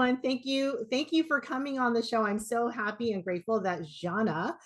everyone. Thank you for coming on the show. I'm so happy and grateful that Jana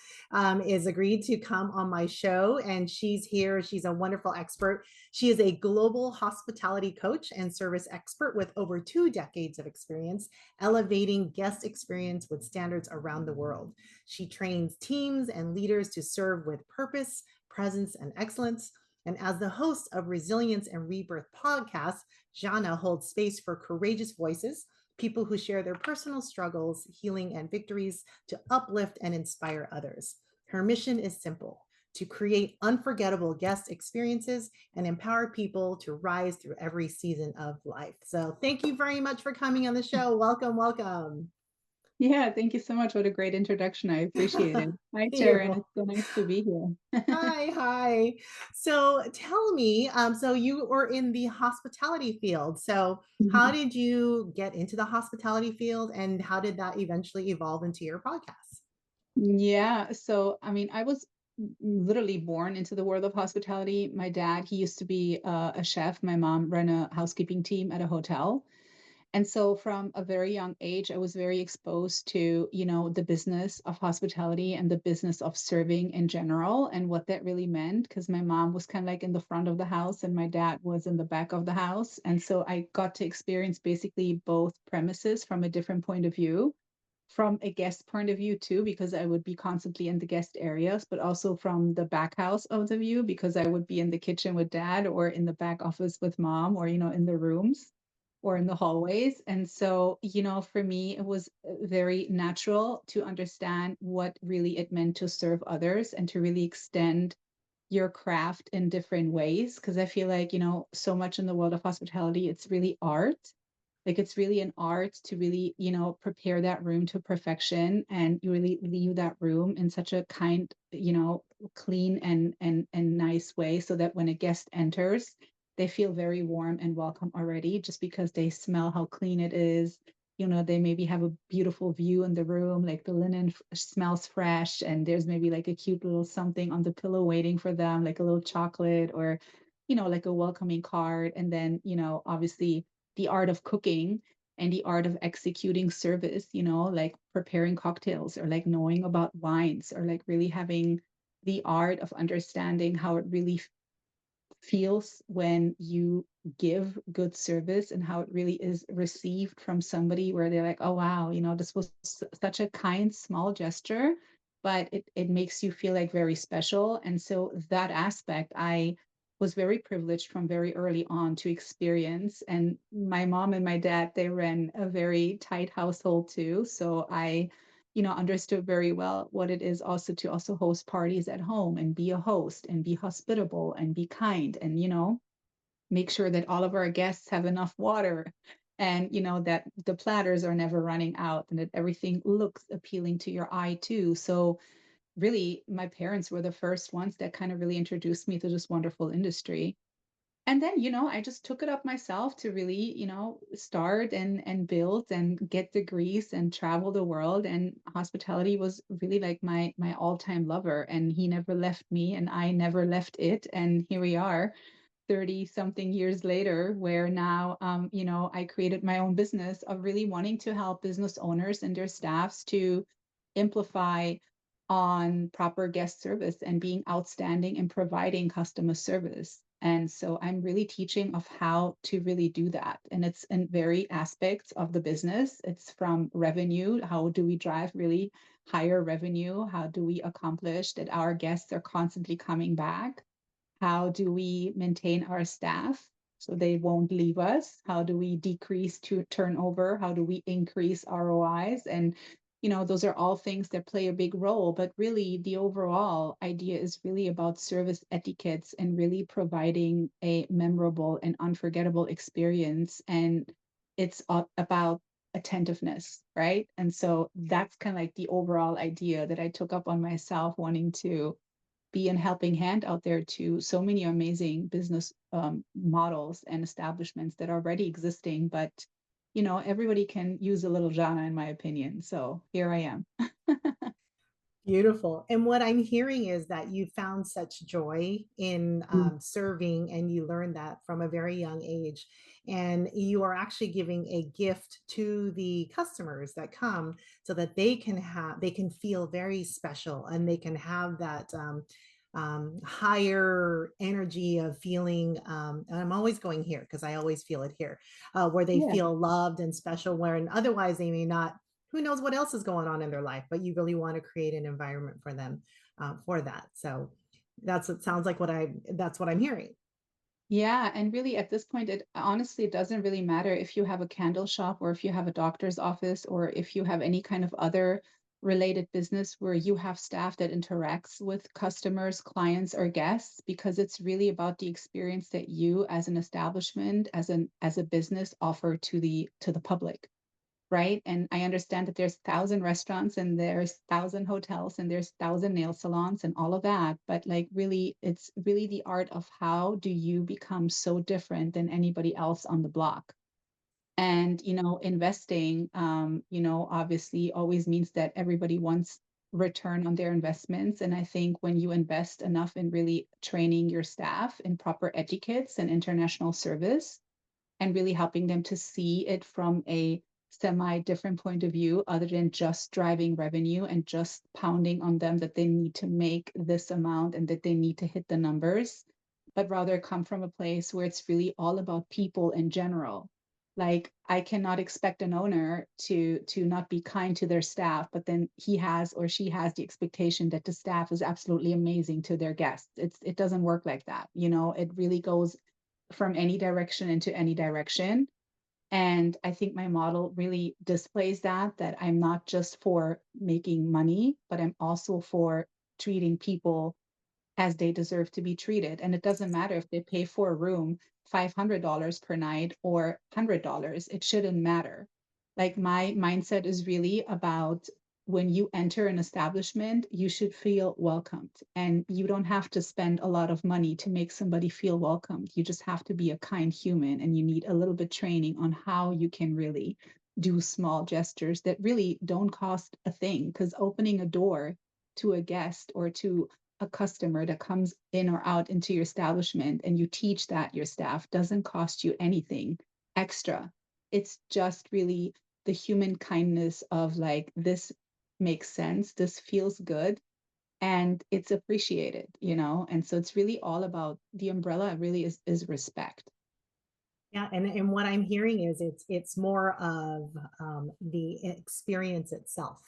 is agreed to come on my show, and she's here. She's a wonderful expert. She is a global hospitality coach and service expert with over 2 decades of experience elevating guest experience with standards around the world. She trains teams and leaders to serve with purpose, presence, and excellence. And as the host of Resilience and Rebirth podcast, Jana holds space for courageous voices, people who share their personal struggles, healing, and victories to uplift and inspire others. Her mission is simple: to create unforgettable guest experiences and empower people to rise through every season of life. So, thank you very much for coming on the show. Welcome, welcome. Yeah, thank you so much. What a great introduction. I appreciate it. Hi, You're Sharon. welcome. It's so nice to be here. Hi, hi. So tell me, so you were in the hospitality field. So how Mhm. did you get into the hospitality field and how did that eventually evolve into your podcast? Yeah, so I mean, I was literally born into the world of hospitality. My dad, he used to be a chef. My mom ran a housekeeping team at a hotel. And so from a very young age, I was very exposed to, the business of hospitality and the business of serving in general and what that really meant. Because my mom was kind of like in the front of the house and my dad was in the back of the house. And so I got to experience basically both premises from a different point of view, from a guest point of view too, because I would be constantly in the guest areas, but also from the back house of the view, because I would be in the kitchen with dad or in the back office with mom or, in the rooms or in the hallways. And so, for me, it was very natural to understand what really it meant to serve others and to really extend your craft in different ways. Because I feel like, so much in the world of hospitality, it's really art. Like it's really an art to really, prepare that room to perfection and you really leave that room in such a kind, clean and nice way so that when a guest enters, they feel very warm and welcome already just because they smell how clean it is. They maybe have a beautiful view in the room, like the linen smells fresh, and there's maybe like a cute little something on the pillow waiting for them, like a little chocolate or, like a welcoming card. And then, obviously the art of cooking and the art of executing service, like preparing cocktails or like knowing about wines or like really having the art of understanding how it really feels when you give good service and how it really is received from somebody where they're like, oh, wow, this was such a kind, small gesture, but it makes you feel like very special. And so that aspect, I was very privileged from very early on to experience. And my mom and my dad, they ran a very tight household too. So I understood very well what it is also to also host parties at home and be a host and be hospitable and be kind and, make sure that all of our guests have enough water and, that the platters are never running out and that everything looks appealing to your eye too. So really, my parents were the first ones that kind of really introduced me to this wonderful industry. And then, I just took it up myself to really, start and build and get degrees and travel the world. And hospitality was really like my all-time lover. And he never left me and I never left it. And here we are, 30 something years later, where now I created my own business of really wanting to help business owners and their staffs to amplify on proper guest service and being outstanding and providing customer service. And so I'm really teaching of how to really do that. And it's in very aspects of the business. It's from revenue. How do we drive really higher revenue? How do we accomplish that our guests are constantly coming back? How do we maintain our staff so they won't leave us? How do we decrease to turnover? How do we increase ROIs? And those are all things that play a big role. But really, the overall idea is really about service etiquettes and really providing a memorable and unforgettable experience. And it's about attentiveness, right? And so that's kind of like the overall idea that I took up on myself, wanting to be a helping hand out there to so many amazing business models and establishments that are already existing. But, everybody can use a little Jana, in my opinion. So here I am. Beautiful. And what I'm hearing is that you found such joy in Mm. serving, and you learned that from a very young age. And you are actually giving a gift to the customers that come so that they can feel very special, and they can have that higher energy of feeling. And I'm always going here because I always feel it here, where they Yeah. feel loved and special, where otherwise they may not. Who knows what else is going on in their life, but you really want to create an environment for them, for that. So that's it sounds like that's what I'm hearing. Yeah, and really at this point, it honestly it doesn't really matter if you have a candle shop or if you have a doctor's office or if you have any kind of other related business where you have staff that interacts with customers, clients, or guests, because it's really about the experience that you as an establishment, as a business offer to the public. Right? And I understand that there's 1,000 restaurants and there's 1,000 hotels and there's 1,000 nail salons and all of that. But like really, it's really the art of how do you become so different than anybody else on the block? And, investing, obviously always means that everybody wants return on their investments. And I think when you invest enough in really training your staff in proper etiquettes and international service, and really helping them to see it from a semi different point of view other than just driving revenue and just pounding on them that they need to make this amount and that they need to hit the numbers, but rather come from a place where it's really all about people in general. Like I cannot expect an owner to not be kind to their staff, but then he has or she has the expectation that the staff is absolutely amazing to their guests. It doesn't work like that. It really goes from any direction into any direction. And I think my model really displays that I'm not just for making money, but I'm also for treating people as they deserve to be treated. And it doesn't matter if they pay for a room $500 per night or $100, it shouldn't matter. Like my mindset is really about when you enter an establishment, you should feel welcomed. And you don't have to spend a lot of money to make somebody feel welcomed. You just have to be a kind human, and you need a little bit training on how you can really do small gestures that really don't cost a thing. Because opening a door to a guest or to a customer that comes in or out into your establishment and you teach that your staff doesn't cost you anything extra. It's just really the human kindness of like, this makes sense, this feels good, and it's appreciated. And so it's really all about the umbrella really is respect. Yeah, and what I'm hearing is it's more of the experience itself.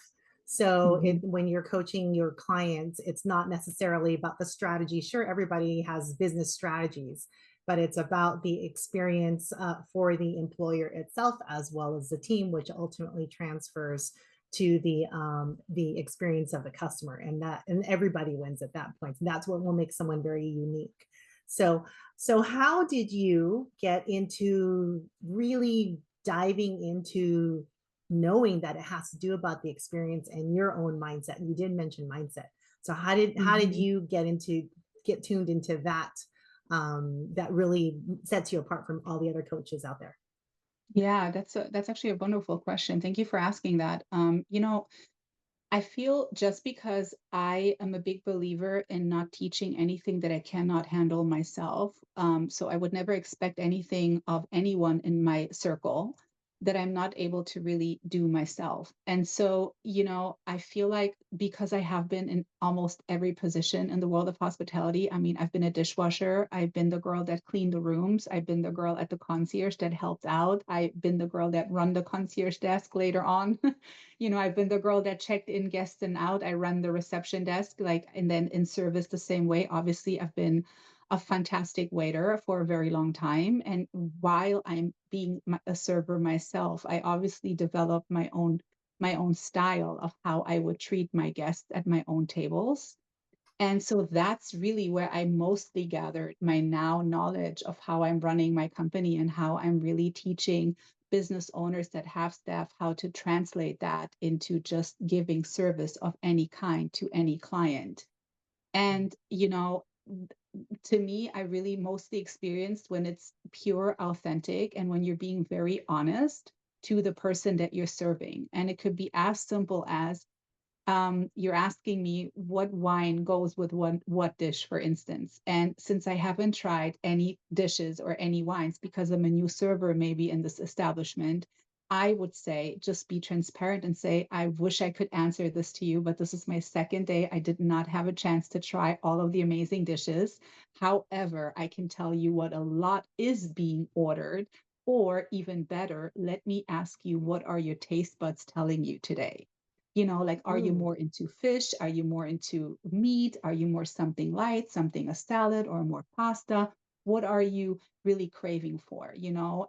So Mm-hmm. when you're coaching your clients, it's not necessarily about the strategy. Sure, everybody has business strategies, but it's about the experience for the employer itself as well as the team, which ultimately transfers to the experience of the customer, and everybody wins at that point. And that's what will make someone very unique. So so how did you get into really diving into knowing that it has to do about the experience and your own mindset? And you did mention mindset. So how did Mm-hmm. you get tuned into that, that really sets you apart from all the other coaches out there? Yeah, that's actually a wonderful question. Thank you for asking that. I feel just because I am a big believer in not teaching anything that I cannot handle myself. So I would never expect anything of anyone in my circle that I'm not able to really do myself. And so, I feel like because I have been in almost every position in the world of hospitality, I mean, I've been a dishwasher, I've been the girl that cleaned the rooms, I've been the girl at the concierge that helped out, I've been the girl that run the concierge desk later on. I've been the girl that checked in guests and out. I run the reception desk, like, and then in service the same way. Obviously, I've been a fantastic waiter for a very long time. And while I'm being a server myself, I obviously developed my own style of how I would treat my guests at my own tables. And so that's really where I mostly gathered my now knowledge of how I'm running my company and how I'm really teaching business owners that have staff how to translate that into just giving service of any kind to any client. And, to me, I really mostly experienced when it's pure, authentic, and when you're being very honest to the person that you're serving. And it could be as simple as you're asking me what wine goes with what dish, for instance. And since I haven't tried any dishes or any wines because I'm a new server maybe in this establishment, I would say just be transparent and say, I wish I could answer this to you, but this is my second day. I did not have a chance to try all of the amazing dishes. However, I can tell you what a lot is being ordered. Or even better, let me ask you, what are your taste buds telling you today? Like, are you Mm. more into fish? Are you more into meat? Are you more something light, something a salad, or more pasta? What are you really craving for?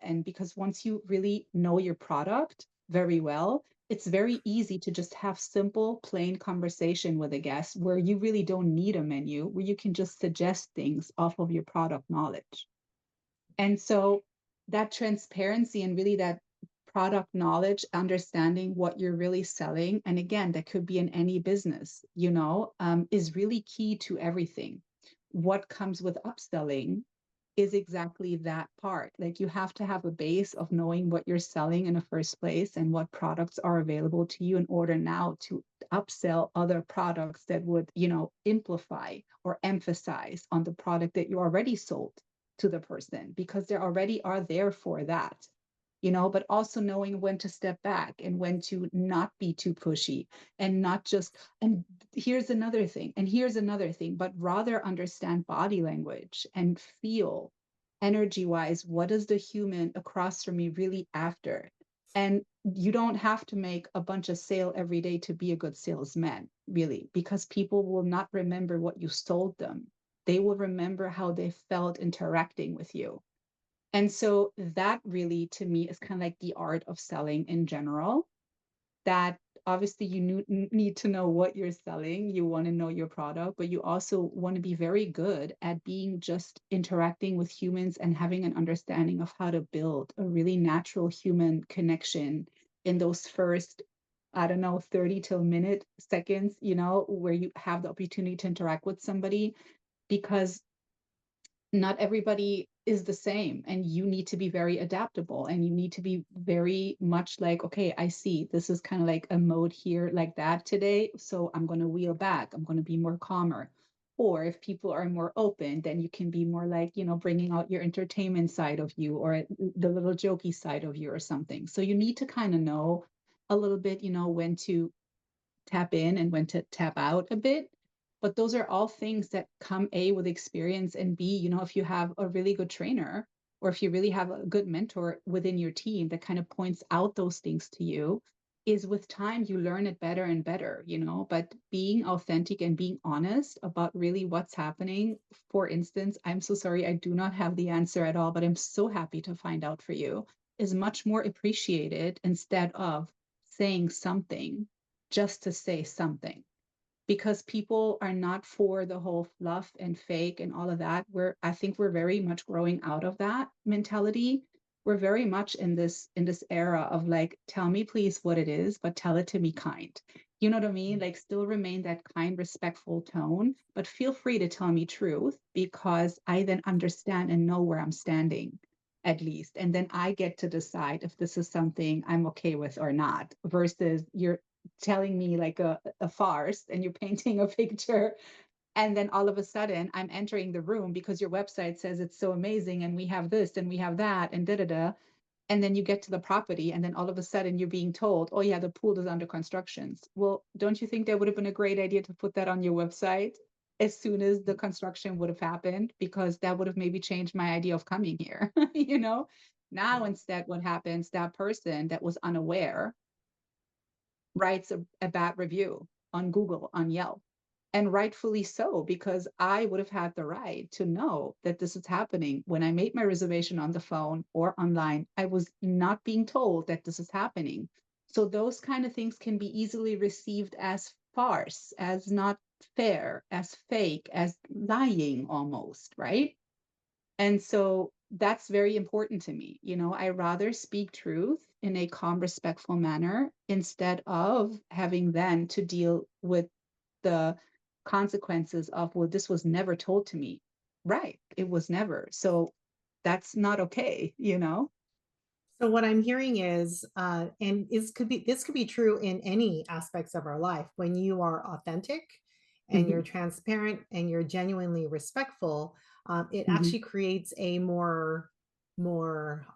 And because once you really know your product very well, it's very easy to just have simple, plain conversation with a guest where you really don't need a menu, where you can just suggest things off of your product knowledge. And so that transparency and really that product knowledge, understanding what you're really selling, and again, that could be in any business, is really key to everything. What comes with upselling is exactly that part. Like you have to have a base of knowing what you're selling in the first place and what products are available to you in order now to upsell other products that would, amplify or emphasize on the product that you already sold to the person because they already are there for that. But also knowing when to step back and when to not be too pushy and not just, and here's another thing, but rather understand body language and feel energy wise, what is the human across from me really after? And you don't have to make a bunch of sale every day to be a good salesman, really, because people will not remember what you sold them. They will remember how they felt interacting with you. And so that really, to me, is kind of like the art of selling in general. That obviously you need to know what you're selling. You want to know your product, but you also want to be very good at being just interacting with humans and having an understanding of how to build a really natural human connection in those first, I don't know, 30 till minute seconds, where you have the opportunity to interact with somebody because not everybody is the same and you need to be very adaptable and you need to be very much like, okay, I see this is kind of like a mode here like that today, so I'm going to wheel back, I'm going to be more calmer. Or if people are more open, then you can be more like, bringing out your entertainment side of you or the little jokey side of you or something. So you need to kind of know a little bit, when to tap in and when to tap out a bit. But those are all things that come A with experience and B, if you have a really good trainer or if you really have a good mentor within your team that kind of points out those things to you, is with time you learn it better and better, but being authentic and being honest about really what's happening. For instance, I'm so sorry, I do not have the answer at all, but I'm so happy to find out for you, is much more appreciated instead of saying something just to say something, because people are not for the whole fluff and fake and all of that. I think we're very much growing out of that mentality. We're very much in this era of like, tell me please what it is, but tell it to me kind. You know what I mean? Like still remain that kind, respectful tone, but feel free to tell me truth because I then understand and know where I'm standing at least. And then I get to decide if this is something I'm okay with or not, versus you're telling me like a farce and you're painting a picture, and then all of a sudden I'm entering the room because your website says it's so amazing and we have this and we have that and da da da, and then you get to the property and then all of a sudden you're being told, oh yeah, the pool is under constructions. Well, don't you think that would have been a great idea to put that on your website as soon as the construction would have happened, because that would have maybe changed my idea of coming here. Now instead what happens, that person that was unaware writes a bad review on Google, on Yelp. And rightfully so, because I would have had the right to know that this is happening. When I made my reservation on the phone or online, I was not being told that this is happening. So those kind of things can be easily received as farce, as not fair, as fake, as lying almost, right? And so that's very important to me. I rather speak truth in a calm, respectful manner instead of having then to deal with the consequences of, well, this was never told to me. Right. It was never. So that's not okay, So what I'm hearing is, and this could be true in any aspects of our life. When you are authentic and you're Hmm. transparent and you're genuinely respectful, it Hmm. actually creates a more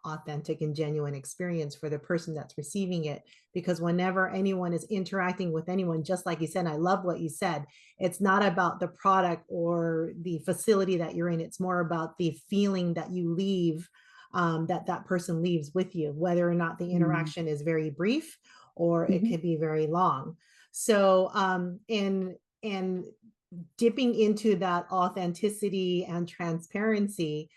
authentic and genuine experience for the person that's receiving it. Because whenever anyone is interacting with anyone, just like you said, I love what you said. It's not about the product or the facility that you're in. It's more about the feeling that you leave, that that person leaves with you, whether or not the interaction is very brief or it Hmm. could be very long. So, and dipping into that authenticity and transparency,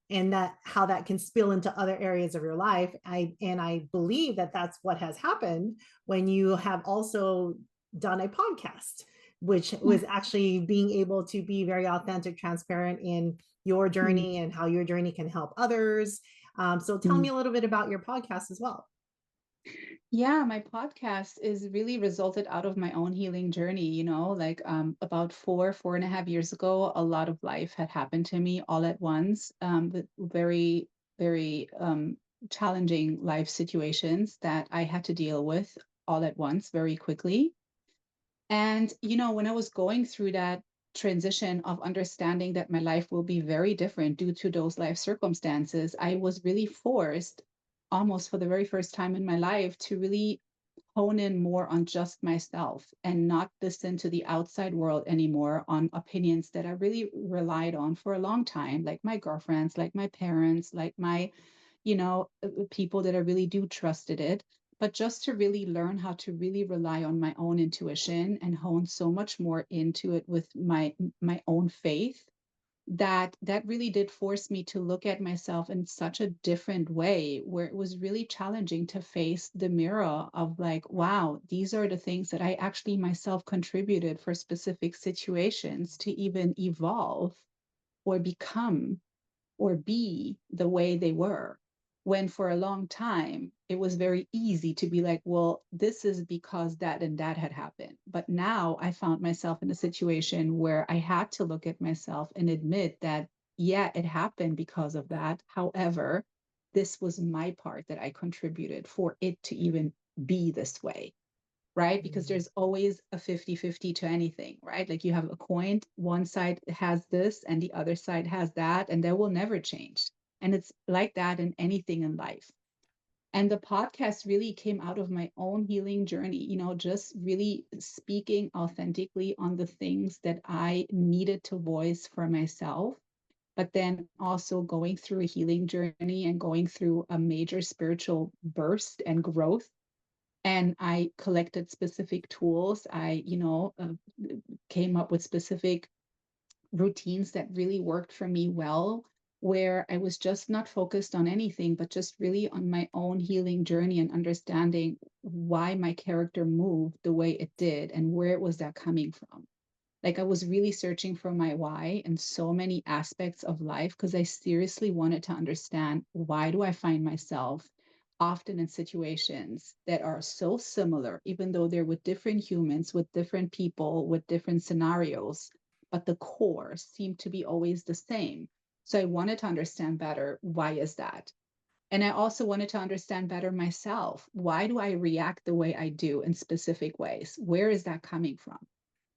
and that how that can spill into other areas of your life. I believe that that's what has happened when you have also done a podcast, which Yeah. was actually being able to be very authentic, transparent in your journey and how your journey can help others. So tell Mm-hmm. me a little bit about your podcast as well. Yeah, my podcast is really resulted out of my own healing journey. Like about 4.5 years ago, a lot of life had happened to me all at once, with very, very challenging life situations that I had to deal with all at once very quickly. And, when I was going through that transition of understanding that my life will be very different due to those life circumstances, I was really forced, almost for the very first time in my life, to really hone in more on just myself and not listen to the outside world anymore on opinions that I really relied on for a long time, like my girlfriends, like my parents, like my people that I really do trusted it, but just to really learn how to really rely on my own intuition and hone so much more into it with my own faith, that really did force me to look at myself in such a different way, where it was really challenging to face the mirror of like, wow, these are the things that I actually myself contributed for specific situations to even evolve or become or be the way they were. When for a long time, it was very easy to be like, well, this is because that and that had happened. But now I found myself in a situation where I had to look at myself and admit that, yeah, it happened because of that. However, this was my part that I contributed for it to even be this way, right? Because Mm. there's always a 50-50 to anything, right? Like you have a coin, one side has this and the other side has that, and that will never change. And it's like that in anything in life. And the podcast really came out of my own healing journey, just really speaking authentically on the things that I needed to voice for myself, but then also going through a healing journey and going through a major spiritual burst and growth. And I collected specific tools. I came up with specific routines that really worked for me well, where I was just not focused on anything, but just really on my own healing journey and understanding why my character moved the way it did and where was that coming from. Like I was really searching for my why in so many aspects of life because I seriously wanted to understand, why do I find myself often in situations that are so similar, even though they're with different humans, with different people, with different scenarios, but the core seemed to be always the same. So I wanted to understand better, why is that? And I also wanted to understand better myself. Why do I react the way I do in specific ways? Where is that coming from?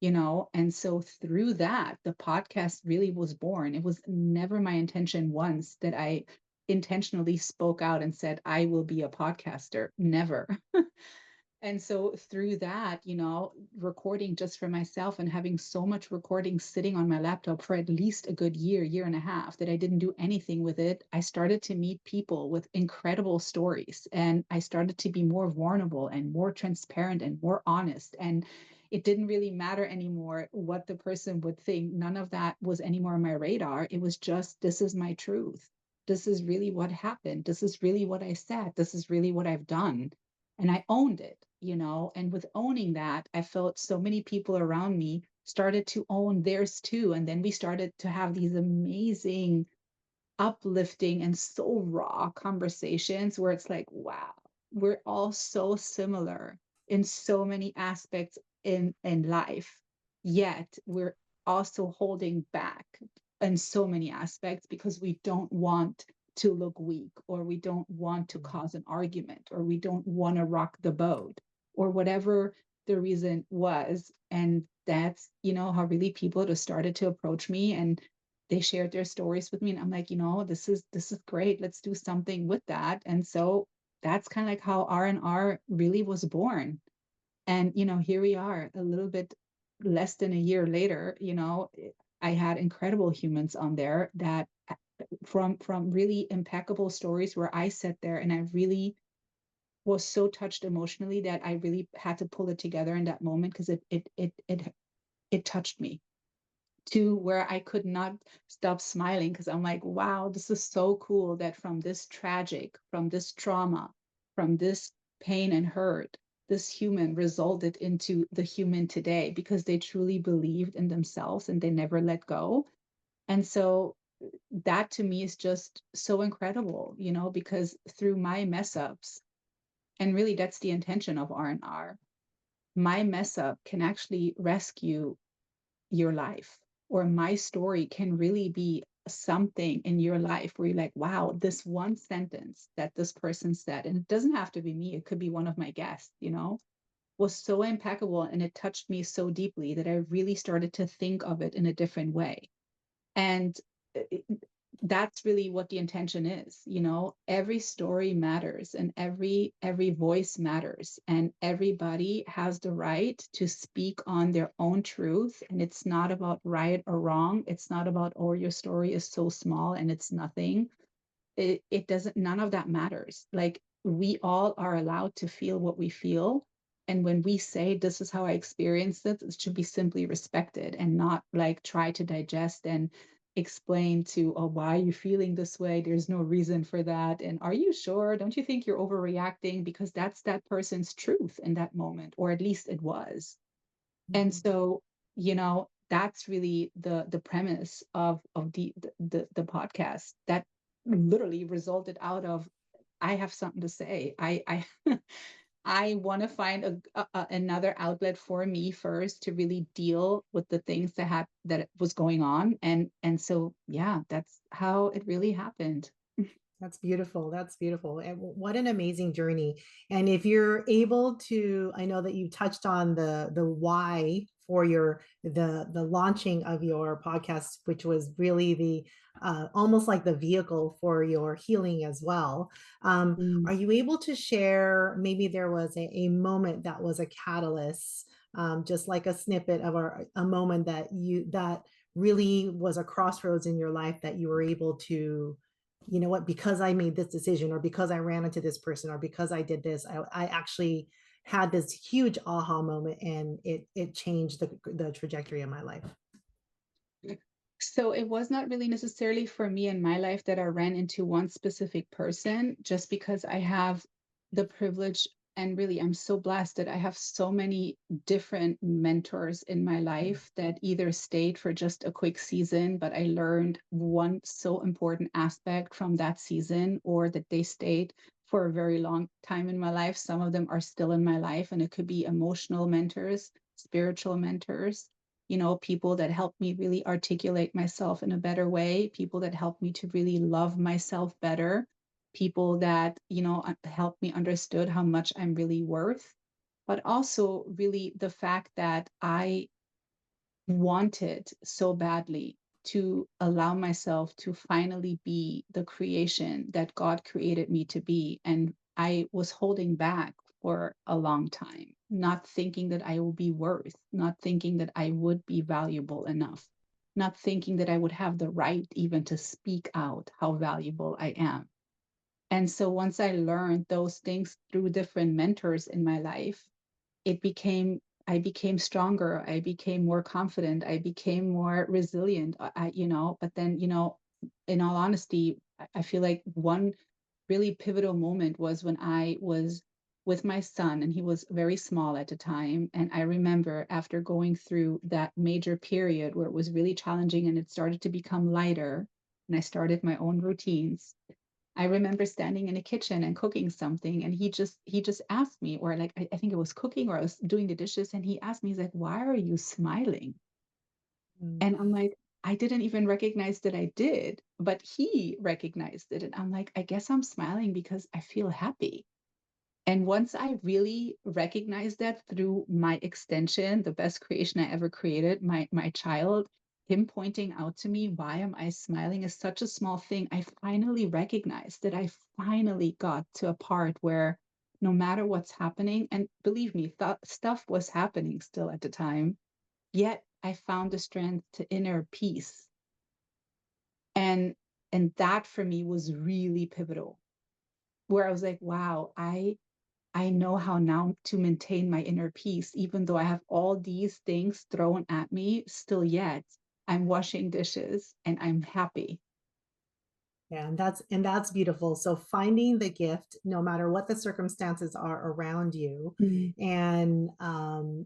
And so through that, the podcast really was born. It was never my intention once that I intentionally spoke out and said, I will be a podcaster. Never. And so through that, recording just for myself and having so much recording sitting on my laptop for at least a good year, year and a half, that I didn't do anything with it, I started to meet people with incredible stories. And I started to be more vulnerable and more transparent and more honest. And it didn't really matter anymore what the person would think. None of that was anymore on my radar. It was just, this is my truth. This is really what happened. This is really what I said. This is really what I've done, and I owned it, and with owning that, I felt so many people around me started to own theirs too. And then we started to have these amazing, uplifting, and so raw conversations where it's like, wow, we're all so similar in so many aspects in life, yet we're also holding back in so many aspects because we don't want to look weak, or we don't want to cause an argument, or we don't want to rock the boat, or whatever the reason was. And that's, how really people just started to approach me, and they shared their stories with me. And I'm like, this is great. Let's do something with that. And so that's kind of like how R&R really was born. And, here we are a little bit less than a year later. I had incredible humans on there that from really impeccable stories where I sat there and I really was so touched emotionally that I really had to pull it together in that moment, because it touched me to where I could not stop smiling, because I'm like, wow, this is so cool that from this tragic, from this trauma, from this pain and hurt, this human resulted into the human today because they truly believed in themselves and they never let go. And so that to me is just so incredible, because through my mess ups, and really that's the intention of R&R, my mess up can actually rescue your life, or my story can really be something in your life where you're like, wow, this one sentence that this person said, and it doesn't have to be me, it could be one of my guests, was so impeccable, and it touched me so deeply that I really started to think of it in a different way. And it, that's really what the intention is. Every story matters, and every voice matters, and everybody has the right to speak on their own truth. And it's not about right or wrong. It's not about, oh, your story is so small and it's nothing. It doesn't, none of that matters. Like, we all are allowed to feel what we feel, and when we say this is how I experienced it, it should be simply respected, and not like try to digest and explain to, oh, why are you feeling this way, there's no reason for that, and are you sure, don't you think you're overreacting, because that's that person's truth in that moment, or at least it was. And Mhm. so, that's really the premise of the podcast, that literally resulted out of, I have something to say. I I want to find another outlet for me first to really deal with the things that was going on, and so yeah, that's how it really happened. That's beautiful. That's beautiful. And what an amazing journey. And if you're able to, I know that you touched on the why for the launching of your podcast, which was really the almost like the vehicle for your healing as well. Mm. Are you able to share, maybe there was a moment that was a catalyst, just like a snippet of a moment that really was a crossroads in your life, that you were able to, you know what, because I made this decision, or because I ran into this person, or because I did this, I actually had this huge aha moment, and it changed the trajectory of my life. So it was not really necessarily for me in my life that I ran into one specific person, just because I have the privilege, and really I'm so blessed that I have so many different mentors in my life that either stayed for just a quick season, but I learned one so important aspect from that season, or that they stayed for a very long time in my life. Some of them are still in my life, and it could be emotional mentors, spiritual mentors, people that help me really articulate myself in a better way, people that help me to really love myself better, people that, help me understood how much I'm really worth, but also really the fact that I wanted so badly to allow myself to finally be the creation that God created me to be. And I was holding back for a long time, not thinking that I will be worth, not thinking that I would be valuable enough, not thinking that I would have the right even to speak out how valuable I am. And so once I learned those things through different mentors in my life, it became I became stronger, I became more confident, I became more resilient. But then, in all honesty, I feel like one really pivotal moment was when I was with my son, and he was very small at the time. And I remember, after going through that major period where it was really challenging and it started to become lighter, and I started my own routines, I remember standing in the kitchen and cooking something, and he just asked me, or like I think it was cooking, or I was doing the dishes, and he asked me, he's like, "Why are you smiling?" Mm. And I'm like, I didn't even recognize that I did, but he recognized it. And I'm like, I guess I'm smiling because I feel happy. And once I really recognized that through my extension, the best creation I ever created, my child, him pointing out to me, why am I smiling is such a small thing. I finally recognized that I finally got to a part where no matter what's happening, and believe me, stuff was happening still at the time, yet I found the strength to inner peace. And that for me was really pivotal, where I was like, wow, I know how now to maintain my inner peace, even though I have all these things thrown at me, still yet I'm washing dishes and I'm happy. Yeah, and that's beautiful. So finding the gift, no matter what the circumstances are around you, Mm. and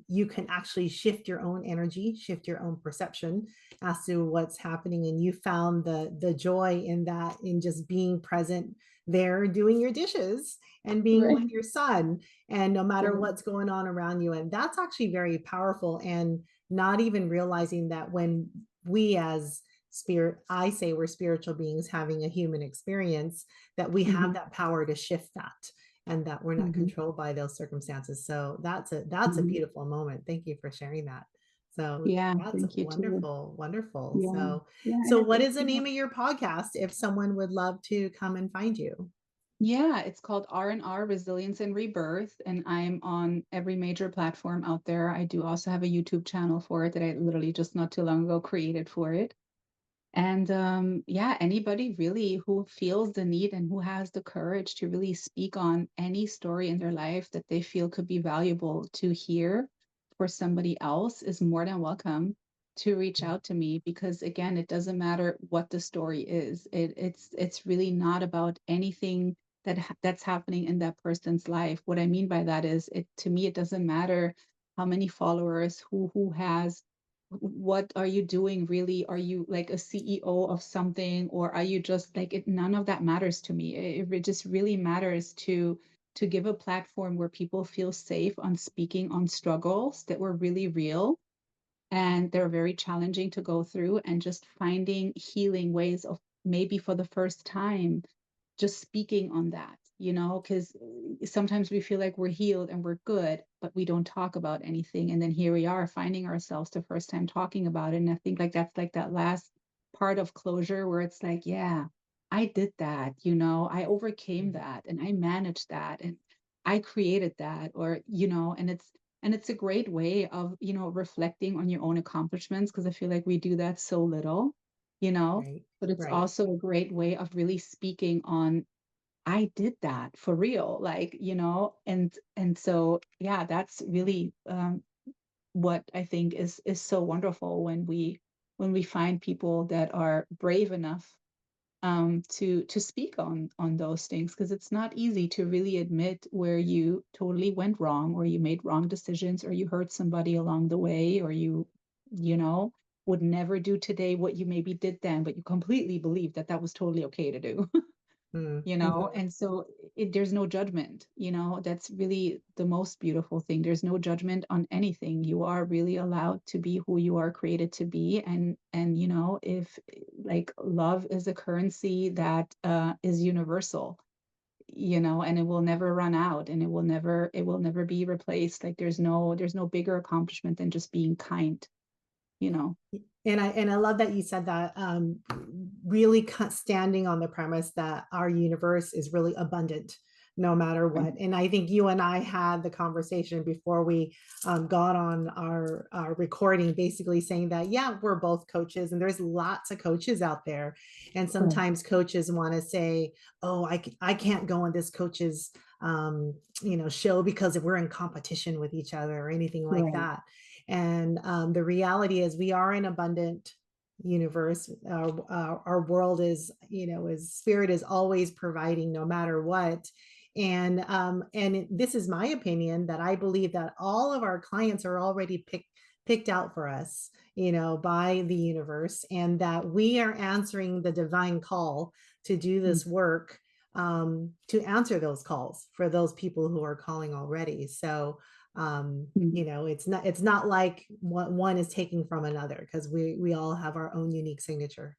you can actually shift your own energy, shift your own perception as to what's happening, and you found the joy in that, in just being present there, doing your dishes and being with Right. your son, and no matter Right. what's going on around you, and that's actually very powerful, and not even realizing that when we as spirit, I say we're spiritual beings having a human experience, that we have Hmm. that power to shift that, and that we're not Hmm. controlled by those circumstances. So that's a Hmm. beautiful moment. Thank you for sharing that. So Yeah, that's thank you too. wonderful, wonderful. Yeah. So Yeah. And so what it is the you know, name of your podcast if someone would love to come and find you? yeah, it's called R&R Resilience and Rebirth, and I'm on every major platform out there. I do also have a YouTube channel for it that I literally just not too long ago created for it. And yeah, anybody really who feels the need and who has the courage to really speak on any story in their life that they feel could be valuable to hear for somebody else is more than welcome to reach out to me, because again, it doesn't matter what the story is. It's really not about anything that's happening in that person's life. What I mean by that is, it to me it doesn't matter how many followers, who has, what are you doing really? Are you like a CEO of something, or are you just like it? None of that matters to me. It just really matters to give a platform where people feel safe on speaking on struggles that were really real and they're very challenging to go through, and just finding healing ways of, maybe for the first time, just speaking on that, because sometimes we feel like we're healed and we're good, but we don't talk about anything. And then here we are finding ourselves the first time talking about it. And I think like that's like that last part of closure where it's like, yeah, I did that, I overcame that and I managed that and I created that, or, and it's a great way of, reflecting on your own accomplishments, because I feel like we do that so little, you know, Right, but it's right. also a great way of really speaking on, I did that for real, like, and so yeah, that's really what I think is so wonderful when we find people that are brave enough to speak on those things, because it's not easy to really admit where you totally went wrong, or you made wrong decisions, or you hurt somebody along the way, or you know would never do today what you maybe did then, but you completely believe that that was totally okay to do. Mm-hmm. And so there's no judgment. That's really the most beautiful thing. There's no judgment on anything. You are really allowed to be who you are created to be. And if like love is a currency that is universal, and it will never run out, and it will never be replaced. Like there's no bigger accomplishment than just being kind, you know. And I love that you said that, really standing on the premise that our universe is really abundant no matter Right. what. And I think you and I had the conversation before we got on our recording, basically saying that, yeah, we're both coaches and there's lots of coaches out there. And Correct. sometimes coaches want to say, oh, I can't go on this coach's show because we're in competition with each other or anything like Right. that. And the reality is we are an abundant universe. Our world is spirit is always providing no matter what. And this is my opinion, that I believe that all of our clients are already picked out for us, by the universe, and that we are answering the divine call to do Mm. this work, to answer those calls for those people who are calling already. So, Mm. it's not like one is taking from another, because we all have our own unique signature.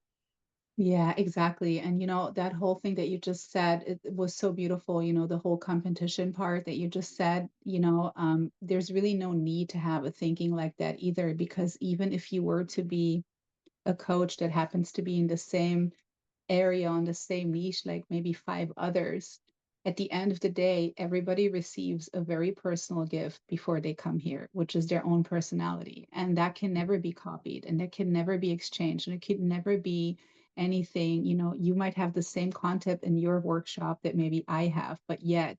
Yeah, exactly. And that whole thing that you just said, it was so beautiful, the whole competition part that you just said, there's really no need to have a thinking like that either, because even if you were to be a coach that happens to be in the same area on the same niche, like maybe five others, at the end of the day, everybody receives a very personal gift before they come here, which is their own personality. And that can never be copied and that can never be exchanged. And it can never be anything, you might have the same content in your workshop that maybe I have, but yet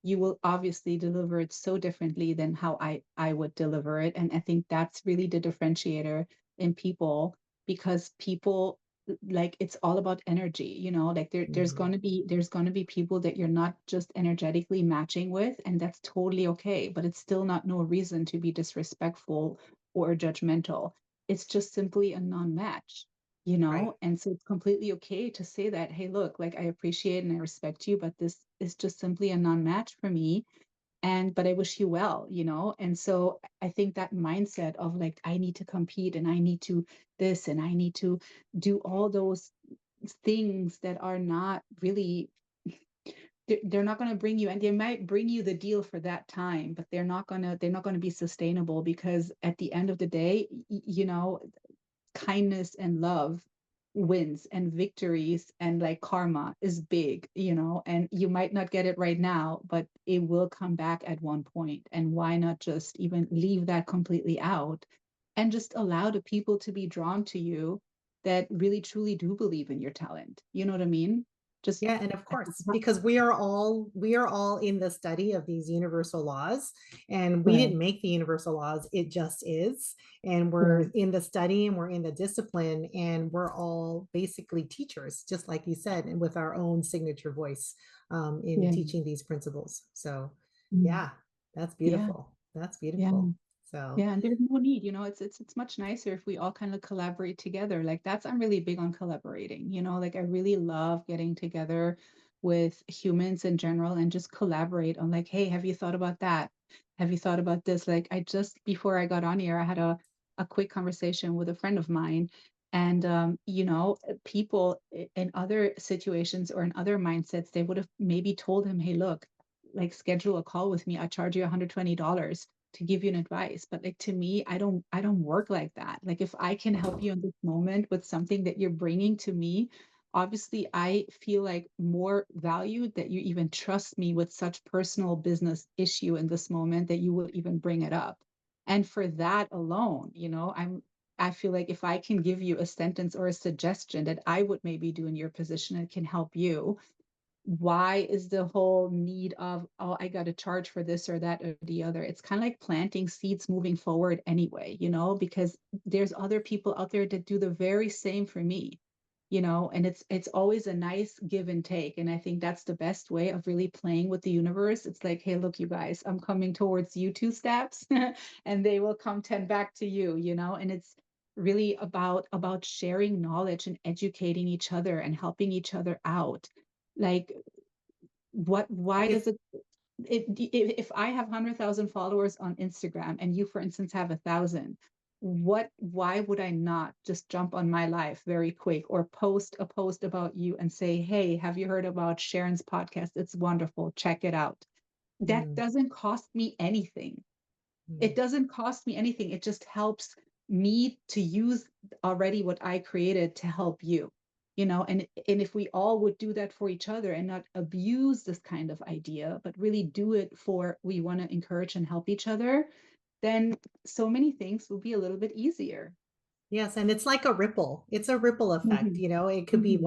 you will obviously deliver it so differently than how I would deliver it. And I think that's really the differentiator in people, because people, like, it's all about energy, like there's Mhm. going to be people that you're not just energetically matching with, and that's totally okay, but it's still not no reason to be disrespectful or judgmental. It's just simply a non-match, Right. and so it's completely okay to say that, hey, look, like, I appreciate and I respect you, but this is just simply a non-match for me, and but I wish you well, and so I think that mindset of, like, I need to compete and I need to this and I need to do all those things that are not really, they're not going to bring you, and they might bring you the deal for that time, but they're not going to be sustainable, because at the end of the day, kindness and love wins, and victories and, like, karma is big, and you might not get it right now, but it will come back at one point. And why not just even leave that completely out and just allow the people to be drawn to you that really truly do believe in your talent? You know what I mean? Just Yeah, and of course, because we are all in the study of these universal laws, and we right, didn't make the universal laws, it just is. And we're right, in the study and we're in the discipline, and we're all basically teachers, just like you said, and with our own signature voice, in yeah, teaching these principles. So mm, yeah, that's yeah, beautiful. That's yeah. beautiful. So Yeah, and there's no need, it's much nicer if we all kind of collaborate together. Like, that's, I'm really big on collaborating, like, I really love getting together with humans in general and just collaborate on, like, hey, have you thought about that? Have you thought about this? Like, I just, before I got on here, I had a quick conversation with a friend of mine. And people in other situations or in other mindsets, they would have maybe told him, hey, look, like, schedule a call with me. I charge you $120 to give you an advice. But, like, to me, I don't work like that. Like, if I can help you in this moment with something that you're bringing to me, obviously I feel like more valued that you even trust me with such personal business issue in this moment, that you would even bring it up. And for that alone, I feel like if I can give you a sentence or a suggestion that I would maybe do in your position, it can help you. Why is the whole need of, oh, I got to charge for this or that or the other? It's kind of like planting seeds moving forward anyway, because there's other people out there that do the very same for me, and it's always a nice give and take. And I think that's the best way of really playing with the universe. It's like, hey, look, you guys, I'm coming towards you 2 steps and they will come 10 back to you, and it's really about sharing knowledge and educating each other and helping each other out. Like, why if does if I have 100,000 followers on Instagram and you, for instance, have 1,000, why would I not just jump on my life very quick or post a post about you and say, hey, have you heard about Sharon's podcast? It's wonderful, check it out. That mm, doesn't cost me anything. mm. It doesn't cost me anything. It just helps me to use already what I created to help you. And if we all would do that for each other and not abuse this kind of idea, but really do it for, we want to encourage and help each other, then so many things will be a little bit easier. Yes, and it's like a ripple. It's a ripple effect. Mhm, It could be mhm,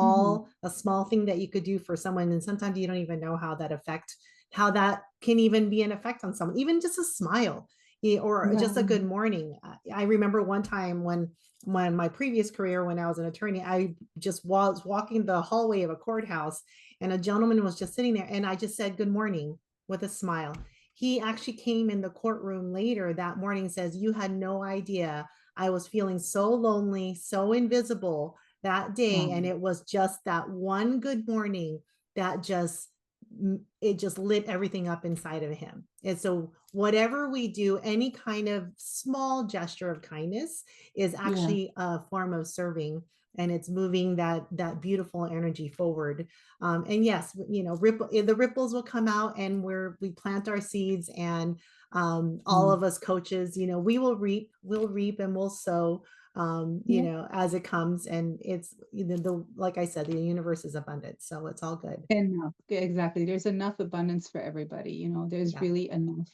mhm. a small thing that you could do for someone, and sometimes you don't even know how that can even be an effect on someone. Even just a smile, or Yeah. just a good morning. I remember one time when my previous career, when I was an attorney, I just was walking the hallway of a courthouse, and a gentleman was just sitting there, and I just said good morning with a smile. He actually came in the courtroom later that morning, says, "You had no idea I was feeling so lonely, so invisible that day. And Um, it was just that one good morning that just it just lit everything up inside of him. And so whatever we do, any kind of small gesture of kindness is Yeah. actually a form of serving, and it's moving that beautiful energy forward. And yes, the ripples will come out, and we plant our seeds, and all Mm. of us coaches, we'll reap and we'll sow, Yeah. as it comes. And it's like I said, the universe is abundant, so it's all good. Enough. Yeah, exactly. There's enough abundance for everybody. There's Yeah. really enough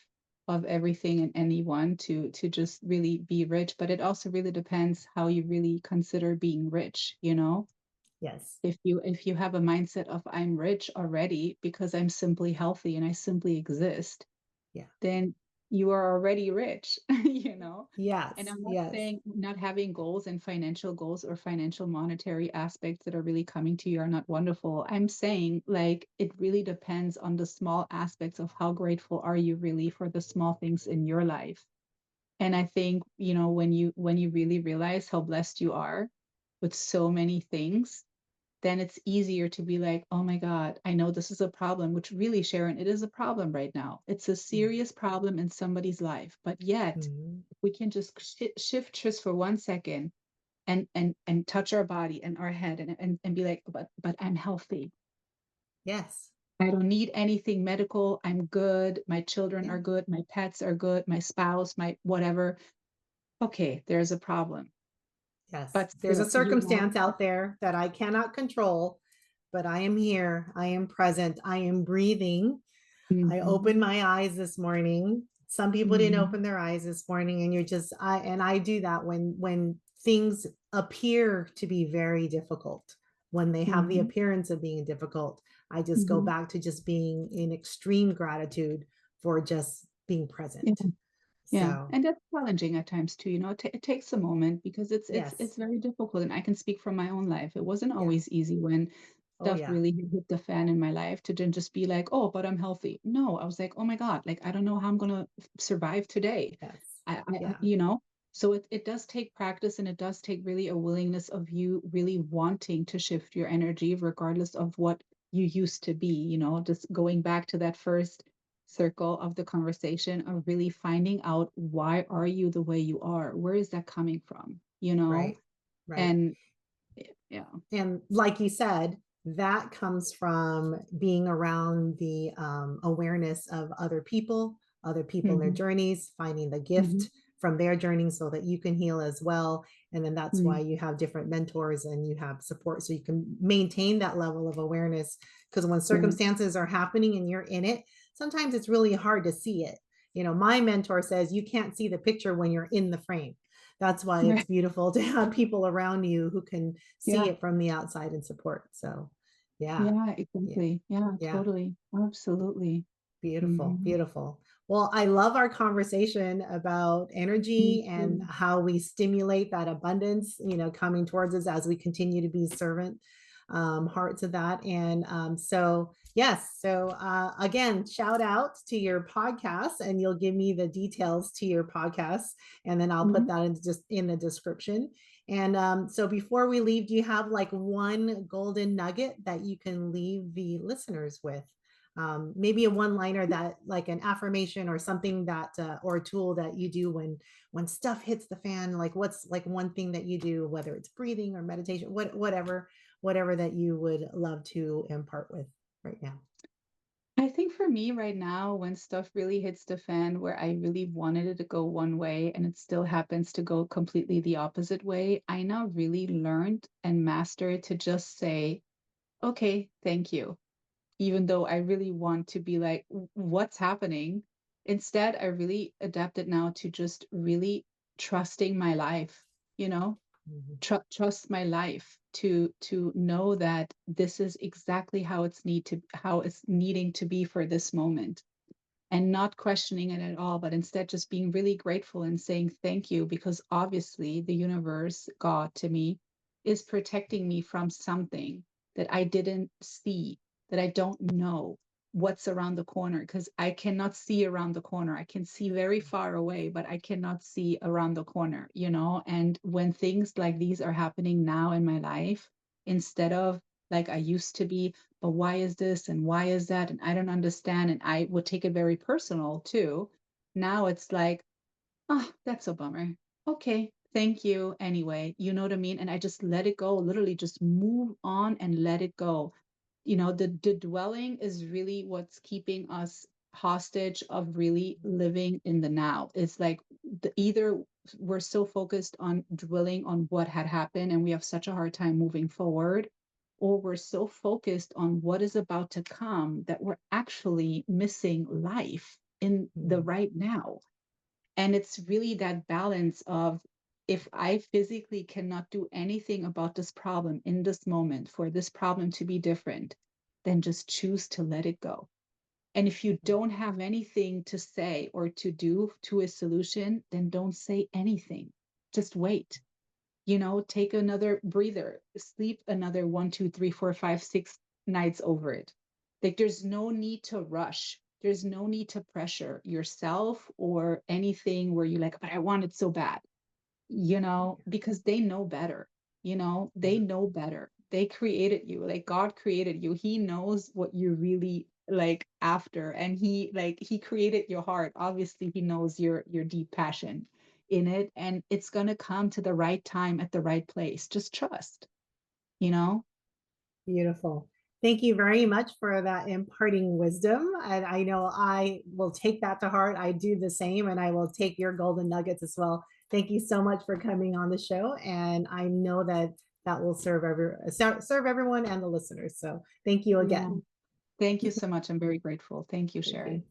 of everything and anyone to just really be rich. But it also really depends how you really consider being rich. Yes. If you have a mindset of I'm rich already because I'm simply healthy and I simply exist, Yeah. then you are already rich, you know? And Yes. I'm not Yes. saying not having goals and financial goals or financial monetary aspects that are really coming to you are not wonderful. I'm saying like it really depends on the small aspects of how grateful are you really for the small things in your life. And I think, when you really realize how blessed you are with so many things, then it's easier to be like, oh my God, I know this is a problem, which really, Sharon, it is a problem right now. It's a serious problem in somebody's life. But yet, Mhm. if we can just shift just for 1 second and touch our body and our head and be like, but I'm healthy. Yes. I don't need anything medical. I'm good. My children Yeah. are good. My pets are good. My spouse, my whatever. Okay, there's a problem. Yes. But There's a still, circumstance out there that I cannot control, but I am here. I am present. I am breathing. I Mhm, opened my eyes this morning. Some people didn't mhm, open their eyes this morning, and I do that when things appear to be very difficult, when they have the mhm, appearance of being difficult. I just go mhm. back to just being in extreme gratitude for just being Yeah. present. Yeah, So, and that's challenging at times too. It takes a moment because it's it's yes. it's very difficult, and I can speak from my own life. It wasn't Yeah. always easy when Oh, stuff yeah. really hit the fan in my life to then just be like, oh, but I'm healthy. No, I was like, oh my God, like I don't know how I'm gonna survive today. Yes. I Yeah. you know. So it does take practice, and it does take really a willingness of you really wanting to shift your energy, regardless of what you used to be. Just going back to that first circle of the conversation of really finding out why are you the way you are? Where is that coming from? Right. Right. And yeah. And like you said, that comes from being around the awareness of other people in their Hmm. journeys, finding the Hmm. gift from their journey so that you can heal as well. And then that's why Hmm. you have different mentors and you have support so you can maintain that level of awareness. Because when Right. circumstances are happening and you're in it, sometimes it's really hard to see it. My mentor says you can't see the picture when you're in the frame. That's why it's Right. beautiful to have people around you who can see Yeah. it from the outside and support. So, yeah, Yeah, yeah, exactly. Yeah, yeah. totally. Absolutely. Beautiful, Hmm. beautiful. Well, I love our conversation about Me energy and too. how we stimulate that abundance, coming towards us as we continue to be servant hearts of that. And so, yes. So, again, shout out to your podcast, and you'll give me the details to your podcast, and then I'll put Mhm. that in just in the description. And so, before we leave, do you have like one golden nugget that you can leave the listeners with? Maybe a one liner, that like an affirmation or something that or a tool that you do when stuff hits the fan. Like, what's like one thing that you do, whether it's breathing or meditation, whatever that you would love to impart with right now. I think for me right now, when stuff really hits the fan where I really wanted it to go one way and it still happens to go completely the opposite way, I now really learned and mastered to just say, okay, thank you. Even though I really want to be like, what's happening? Instead, I really adapted now to just really trusting my life, you know, Mhm. trust my life to know that this is exactly how it's needing to be for this moment, and not questioning it at all, but instead just being really grateful and saying thank you, because obviously the universe, God to me, is protecting me from something that I didn't see, that I don't know what's around the corner, because I cannot see around the corner. I can see very far away, but I cannot see around the corner. And when things like these are happening now in my life, instead of like I used to be, but why is this and why is that? And I don't understand. And I would take it very personal too. Now it's like, oh, that's a bummer. Okay, thank you anyway. You know what I mean? And I just let it go, literally just move on and let it go. The dwelling is really what's keeping us hostage of really living in the now. It's like either we're so focused on dwelling on what had happened and we have such a hard time moving forward, or we're so focused on what is about to come that we're actually missing life in the Mm. right now. And it's really that balance of, if I physically cannot do anything about this problem in this moment for this problem to be different, then just choose to let it go. And if you don't have anything to say or to do to a solution, then don't say anything. Just wait. Take another breather, sleep another 1, 2, 3, 4, 5, 6 nights over it. Like, there's no need to rush. There's no need to pressure yourself or anything where you're like, but I want it so bad, because they know better. They Yeah. know better. They created you, like God created you. He knows what you're really like after. And he created your heart. Obviously, he knows your deep passion in it. And it's gonna come to the right time at the right place. Just trust, you know? Beautiful. Thank you very much for that imparting wisdom. And I know I will take that to heart. I do the same, and I will take your golden nuggets as well. Thank you so much for coming on the show. And I know that that will serve everyone and the listeners. So thank you Yeah. again. Thank you so much. I'm very grateful. Thank you, Thank you. Sharon.